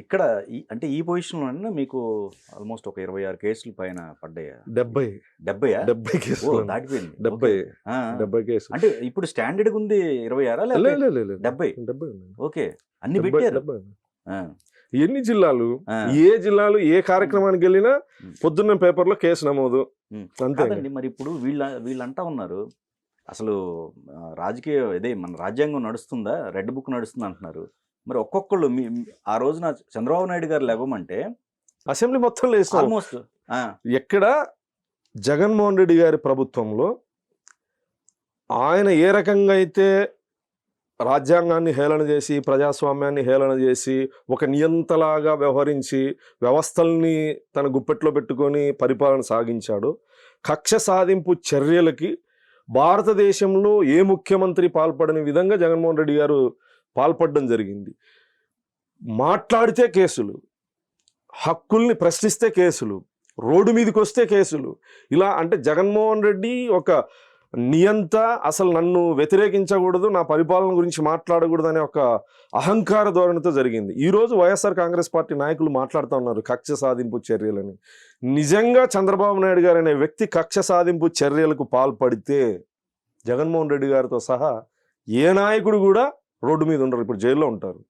ఇక్కడ అంటే ఈ పొజిషన్‌లోనే మీకు ఆల్‌మోస్ట్ ఒక 26 కేసులు పైన పడ్డాయా? 70 70ఆ? 70 ఓహ్! కేసులు దాటిపోయింది. 70 ఓకే. ఆ! ఆ! 70 కేసులు. అంటే ఇప్పుడు స్టాండర్డ్‌గా ఉంది 26 లేదు లేకపోతే లేదు లేదు 70? 70 ఉన్నాయి. ఓకే. అన్ని 70 పెట్టారు. 70 ఆ! ఎన్ని జిల్లాలు, ఆ! ఏ జిల్లాలు ఏ హ్మ్. కార్యక్రమానికి వెళ్ళినా హ్మ్. పొద్దున్న పేపర్‌లో కేసు నమోదు. హ్మ్. అంతే ఇంక. కాదండి మరి ఇప్పుడు వీళ్ళంటా ఉన్నారు. అసలు రాజకీయ మన రాజ్యాంగం నడుస్తుందా? రెడ్ బుక్ నడుస్తుందా అంటున్నారు. మరి ఒక్కొక్కళ్ళు ఆ రోజున చంద్రబాబు నాయుడు గారు లెగవమంటే అసెంబ్లీ మొత్తం లేసాం. ఆల్‌మోస్ట్ ఆ! ఎక్కడ జగన్మోహన్ రెడ్డి గారి ప్రభుత్వంలో ఆయన ఏ రకంగా అయితే రాజ్యాంగాన్ని హేళన చేసి, ప్రజాస్వామ్యాన్ని హేళన చేసి, ఒక నియంతలాగా వ్యవహరించి, వ్యవస్థల్ని తన గుప్పెట్లో పెట్టుకొని పరిపాలన సాగించాడో, కక్ష సాధింపు చర్యలకి భారతదేశంలో ఏ ముఖ్యమంత్రి పాల్పడని విధంగా జగన్మోహన్ రెడ్డి గారు పాల్పడడం జరిగింది. మాట్లాడితే కేసులు, హక్కుల్ని ప్రశ్నిస్తే కేసులు, రోడ్డు మీదకొస్తే కేసులు. ఇలా అంటే జగన్మోహన్ రెడ్డి ఒక నియంత, అసలు నన్ను వ్యతిరేకించకూడదు, నా పరిపాలన గురించి మాట్లాడకూడదు అనే ఒక అహంకార ధోరణితో జరిగింది. ఈరోజు వైఎస్ఆర్ కాంగ్రెస్ పార్టీ నాయకులు మాట్లాడుతూ ఉన్నారు కక్ష సాధింపు చర్యలని. నిజంగా చంద్రబాబు నాయుడు గారు అనే వ్యక్తి కక్ష సాధింపు చర్యలకు పాల్పడితే జగన్మోహన్ రెడ్డి గారితో సహా ఏ నాయకుడు కూడా రోడ్డు మీద ఉండరు, ఇప్పుడు జైల్లో ఉంటారు.